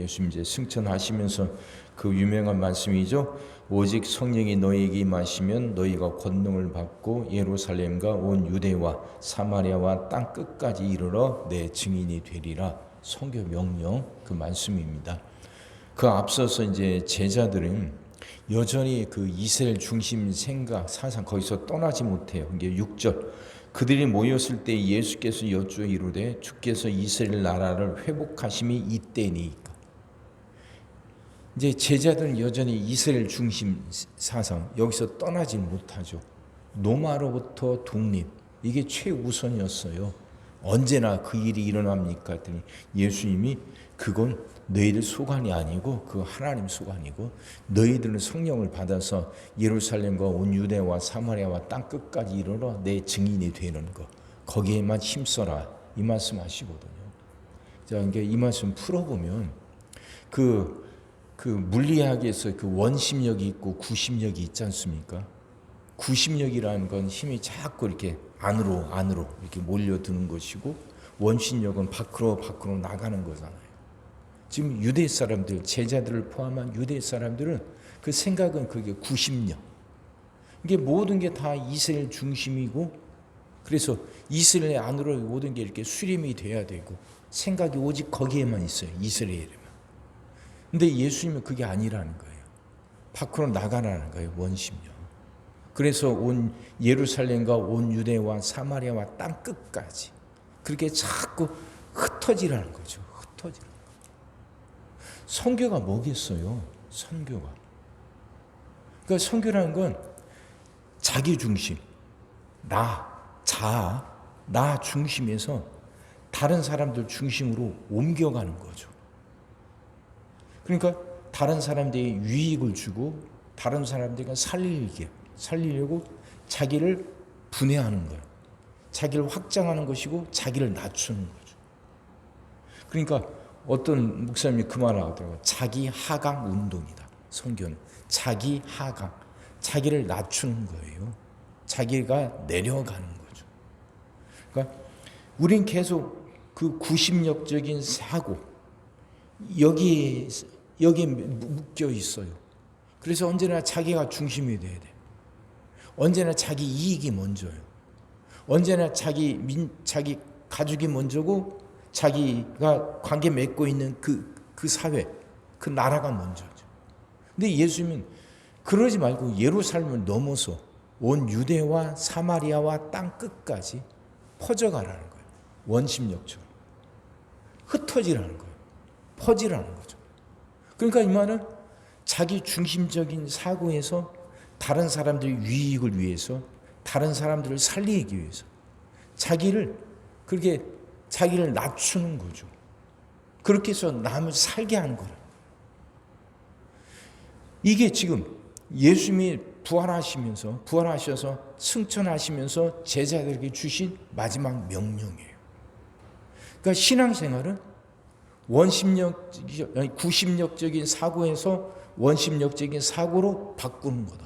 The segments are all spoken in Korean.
예수님 이제 승천하시면서 그 유명한 말씀이죠. 오직 성령이 너희에게 임하시면 너희가 권능을 받고 예루살렘과 온 유대와 사마리아와 땅 끝까지 이르러 내 증인이 되리라. 성경 명령 그 말씀입니다. 그 앞서서 이제 제자들은 여전히 그 이스라엘 중심 생각 사상 거기서 떠나지 못해요. 이게 6절 그들이 모였을 때 예수께서 여쭈어 이르되 주께서 이스라엘 나라를 회복하심이 이때니까. 이제 제자들은 여전히 이스라엘 중심 사상 여기서 떠나지 못하죠. 로마로부터 독립 이게 최우선이었어요. 언제나 그 일이 일어납니까? 했더니 예수님이 그건 너희들 소관이 아니고 그 하나님 소관이고 너희들은 성령을 받아서 예루살렘과 온 유대와 사마리아와 땅 끝까지 이르러 내 증인이 되는 것 거기에만 힘써라 이 말씀 하시거든요. 자, 이게 이 말씀 풀어보면 그 물리학에서 그 원심력이 있고 구심력이 있지 않습니까? 구심력이라는 건 힘이 자꾸 이렇게 안으로 이렇게 몰려드는 것이고 원심력은 밖으로 나가는 거잖아요. 지금 유대 사람들, 제자들을 포함한 유대 사람들은 그 생각은 그게 구심력. 이게 모든 게 다 이스라엘 중심이고 그래서 이스라엘 안으로 모든 게 이렇게 수렴이 돼야 되고 생각이 오직 거기에만 있어요. 이스라엘에만. 근데 예수님은 그게 아니라는 거예요. 밖으로 나가라는 거예요. 원심력. 그래서 온 예루살렘과 온 유대와 사마리아와 땅 끝까지 그렇게 자꾸 흩어지라는 거죠. 흩어지라는 거. 선교가 뭐겠어요? 선교가. 그러니까 선교라는 건 자기 중심, 자아, 나 중심에서 다른 사람들 중심으로 옮겨가는 거죠. 그러니까 다른 사람들에게 유익을 주고 다른 사람들과 살리려고 자기를 분해하는 거예요. 자기를 확장하는 것이고 자기를 낮추는 거죠. 그러니까 어떤 목사님이 그 말을 하더라고요. 자기 하강 운동이다. 선교는 자기 하강, 자기를 낮추는 거예요. 자기가 내려가는 거죠. 그러니까 우린 계속 그 구심력적인 사고 여기에 묶여 있어요. 그래서 언제나 자기가 중심이 돼야 돼. 언제나 자기 이익이 먼저예요. 언제나 자기 가족이 먼저고 자기가 관계 맺고 있는 그 사회, 그 나라가 먼저죠. 근데 예수님은 그러지 말고 예루살렘을 넘어서 온 유대와 사마리아와 땅 끝까지 퍼져가라는 거예요. 원심력처럼. 흩어지라는 거예요. 퍼지라는 거죠. 그러니까 이 말은 자기 중심적인 사고에서 다른 사람들의 유익을 위해서 다른 사람들을 살리기 위해서 자기를 낮추는 거죠. 그렇게 해서 남을 살게 하는 거라. 이게 지금 예수님이 부활하셔서 승천하시면서 제자들에게 주신 마지막 명령이에요. 그러니까 신앙생활은 구심력적인 사고에서 원심력적인 사고로 바꾸는 거다.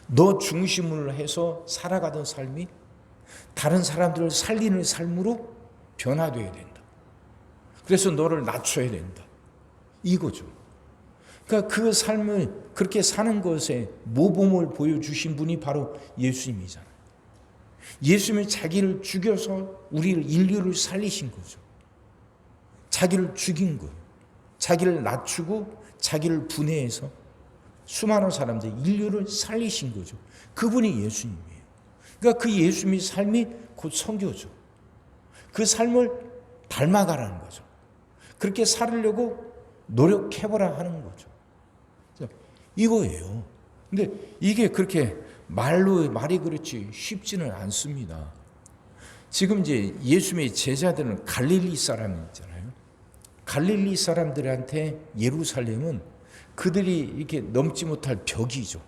너 중심으로 해서 살아가던 삶이 다른 사람들을 살리는 삶으로 변화되어야 된다. 그래서 너를 낮춰야 된다. 이거죠. 그러니까 그 삶을 그렇게 사는 것에 모범을 보여주신 분이 바로 예수님이잖아요. 예수님이 자기를 죽여서 인류를 살리신 거죠. 자기를 죽인 거예요. 자기를 낮추고 자기를 분해해서 수많은 사람들 인류를 살리신 거죠. 그분이 예수님이에요. 그러니까 그 예수님의 삶이 곧 선교죠. 그 삶을 닮아가라는 거죠. 그렇게 살으려고 노력해보라 하는 거죠. 이거예요. 근데 이게 그렇게 말이 그렇지 쉽지는 않습니다. 지금 이제 예수님의 제자들은 갈릴리 사람이잖아요. 갈릴리 사람들한테 예루살렘은 그들이 이렇게 넘지 못할 벽이죠.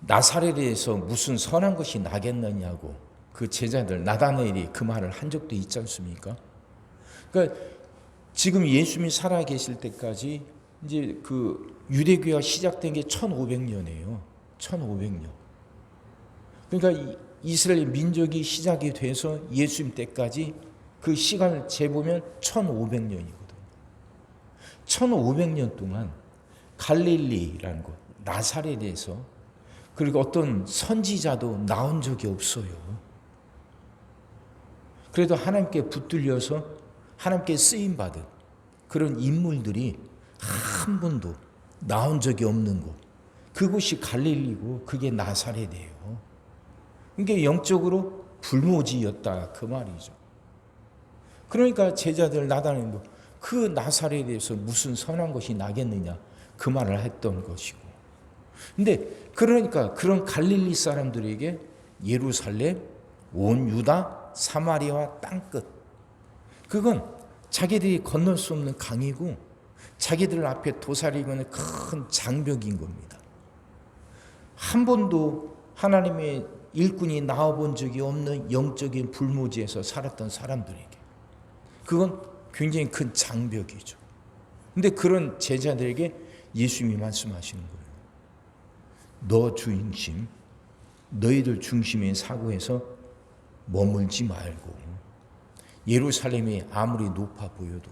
나사렛에서 무슨 선한 것이 나겠느냐고 그 제자들 나다나엘이 그 말을 한 적도 있지 않습니까? 그러니까 지금 예수님이 살아 계실 때까지 이제 그 유대교가 시작된 게 1500년이에요. 1500년. 그러니까 이스라엘 민족이 시작이 돼서 예수님 때까지 그 시간을 재보면 1500년이거든요. 1500년 동안 갈릴리라는 곳, 나사렛에서 그리고 어떤 선지자도 나온 적이 없어요. 그래도 하나님께 붙들려서 하나님께 쓰임받은 그런 인물들이 한 번도 나온 적이 없는 곳. 그곳이 갈릴리고 그게 나사렛이에요. 그게 영적으로 불모지였다 그 말이죠. 그러니까 제자들 나다니는 그 나사렛에서 무슨 선한 것이 나겠느냐 그 말을 했던 것이고. 근데 그러니까 그런 갈릴리 사람들에게 예루살렘, 온 유다, 사마리아와 땅끝, 그건 자기들이 건널 수 없는 강이고 자기들 앞에 도사리고는 큰 장벽인 겁니다. 한 번도 하나님의 일꾼이 나와본 적이 없는 영적인 불모지에서 살았던 사람들에게 그건 굉장히 큰 장벽이죠. 근데 그런 제자들에게 예수님이 말씀하시는 거예요. 너 중심, 너희들 중심의 사고에서 머물지 말고 예루살렘이 아무리 높아 보여도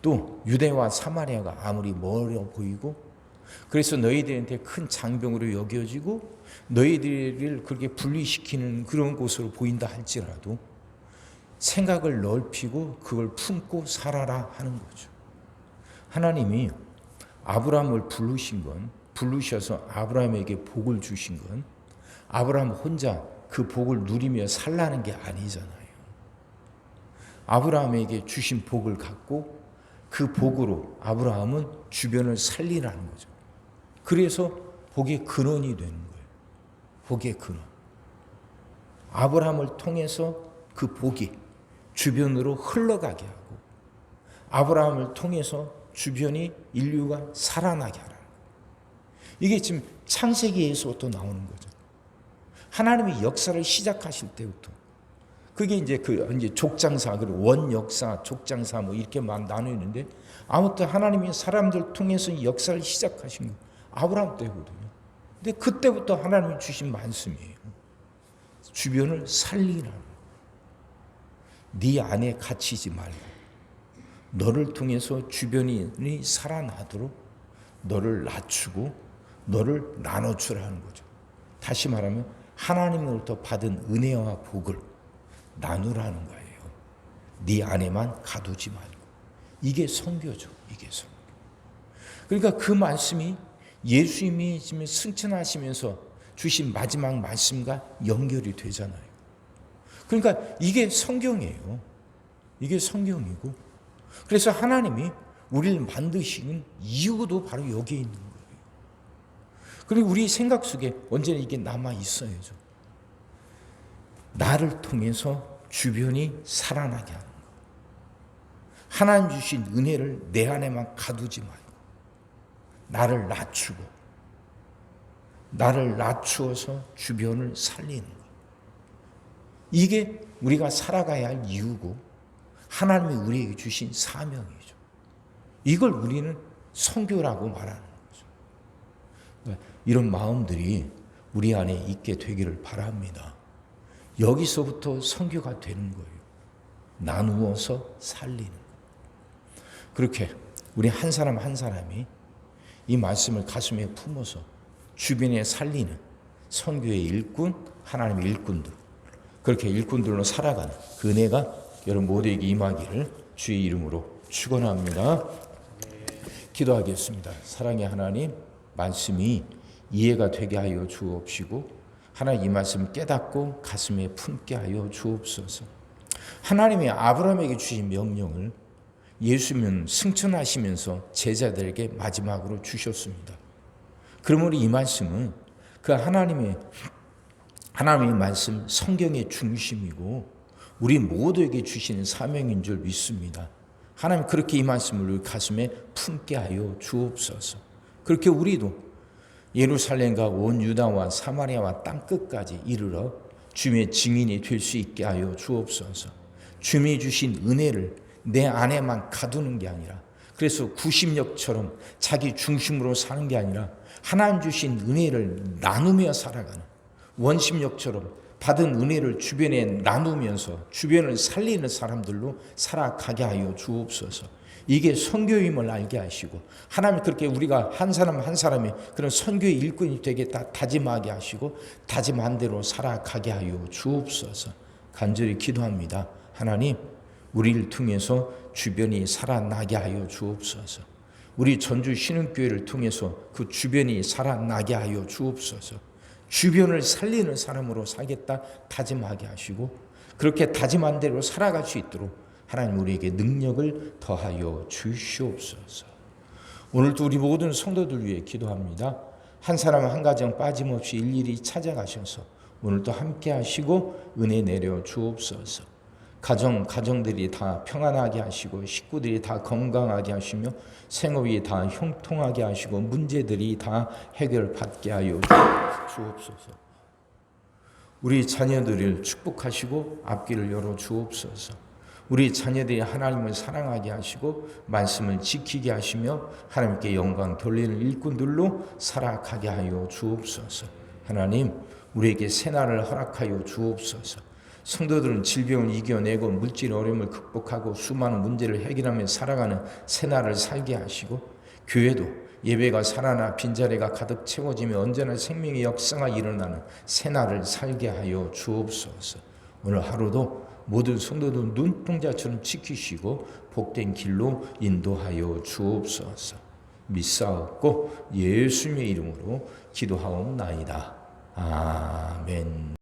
또 유대와 사마리아가 아무리 멀어 보이고 그래서 너희들한테 큰 장병으로 여겨지고 너희들을 그렇게 분리시키는 그런 곳으로 보인다 할지라도 생각을 넓히고 그걸 품고 살아라 하는 거죠. 하나님이 아브라함을 부르셔서 아브라함에게 복을 주신 건 아브라함 혼자 그 복을 누리며 살라는 게 아니잖아요. 아브라함에게 주신 복을 갖고 그 복으로 아브라함은 주변을 살리라는 거죠. 그래서 복의 근원이 되는 거예요. 복의 근원. 아브라함을 통해서 그 복이 주변으로 흘러가게 하고 아브라함을 통해서 주변이 인류가 살아나게 하라는 거예요. 이게 지금 창세기에서부터 나오는 거죠. 하나님이 역사를 시작하실 때부터 그게 이제 이제 족장사 그리고 원역사, 족장사 뭐 이렇게 막 나누는데 아무튼 하나님이 사람들 통해서 역사를 시작하신 거 아브라함 때거든요. 근데 그때부터 하나님이 주신 말씀이에요. 주변을 살리라는. 네 안에 갇히지 말고 너를 통해서 주변이 살아나도록 너를 낮추고 너를 나눠주라는 거죠. 다시 말하면 하나님으로부터 받은 은혜와 복을 나누라는 거예요. 네 안에만 가두지 말고. 이게 선교죠. 이게 선교. 그러니까 그 말씀이 예수님이 지금 승천하시면서 주신 마지막 말씀과 연결이 되잖아요. 그러니까 이게 성경이에요. 이게 성경이고 그래서 하나님이 우리를 만드시는 이유도 바로 여기에 있는 거예요. 그리고 우리 생각 속에 언제나 이게 남아 있어야죠. 나를 통해서 주변이 살아나게 하는 거. 하나님 주신 은혜를 내 안에만 가두지 말고 나를 낮추고 나를 낮추어서 주변을 살리는 거. 이게 우리가 살아가야 할 이유고 하나님이 우리에게 주신 사명이죠. 이걸 우리는 선교라고 말하는 거죠. 이런 마음들이 우리 안에 있게 되기를 바랍니다. 여기서부터 선교가 되는 거예요. 나누어서 살리는 거. 그렇게 우리 한 사람 한 사람이 이 말씀을 가슴에 품어서 주변에 살리는 선교의 일꾼, 하나님의 일꾼들, 그렇게 일꾼들로 살아가는 그 은혜가 여러분 모두에게 임하기를 주의 이름으로 축원합니다. 기도하겠습니다. 사랑의 하나님, 말씀이 이해가 되게 하여 주옵시고 하나님 이 말씀 깨닫고 가슴에 품게 하여 주옵소서. 하나님이 아브라함에게 주신 명령을 예수님은 승천하시면서 제자들에게 마지막으로 주셨습니다. 그러므로 이 말씀은 그 하나님의 말씀 성경의 중심이고 우리 모두에게 주시는 사명인 줄 믿습니다. 하나님 그렇게 이 말씀을 우리 가슴에 품게 하여 주옵소서. 그렇게 우리도 예루살렘과 온 유다와 사마리아와 땅끝까지 이르러 주님의 증인이 될 수 있게 하여 주옵소서. 주님이 주신 은혜를 내 안에만 가두는 게 아니라 그래서 구심력처럼 자기 중심으로 사는 게 아니라 하나님 주신 은혜를 나누며 살아가는 원심력처럼 받은 은혜를 주변에 나누면서 주변을 살리는 사람들로 살아가게 하여 주옵소서. 이게 선교임을 알게 하시고 하나님 그렇게 우리가 한 사람 한 사람이 그런 선교의 일꾼이 되겠다 다짐하게 하시고 다짐한 대로 살아가게 하여 주옵소서. 간절히 기도합니다. 하나님 우리를 통해서 주변이 살아나게 하여 주옵소서. 우리 전주 신흥교회를 통해서 그 주변이 살아나게 하여 주옵소서. 주변을 살리는 사람으로 살겠다 다짐하게 하시고 그렇게 다짐한 대로 살아갈 수 있도록 하나님 우리에게 능력을 더하여 주시옵소서. 오늘도 우리 모든 성도들 위해 기도합니다. 한 사람 한 가정 빠짐없이 일일이 찾아가셔서 오늘도 함께 하시고 은혜 내려 주옵소서. 가정들이 다 평안하게 하시고 식구들이 다 건강하게 하시며 생업이 다 형통하게 하시고 문제들이 다 해결받게 하여 주옵소서. 우리 자녀들을 축복하시고 앞길을 열어 주옵소서. 우리 자녀들이 하나님을 사랑하게 하시고 말씀을 지키게 하시며 하나님께 영광 돌리는 일꾼들로 살아가게 하여 주옵소서. 하나님 우리에게 새날을 허락하여 주옵소서. 성도들은 질병을 이겨내고 물질 어려움을 극복하고 수많은 문제를 해결하며 살아가는 새날을 살게 하시고 교회도 예배가 살아나 빈자리가 가득 채워지며 언제나 생명의 역사가 일어나는 새날을 살게 하여 주옵소서. 오늘 하루도 모든 성도들 눈동자처럼 지키시고 복된 길로 인도하여 주옵소서. 믿사옵고 예수님의 이름으로 기도하옵나이다. 아멘.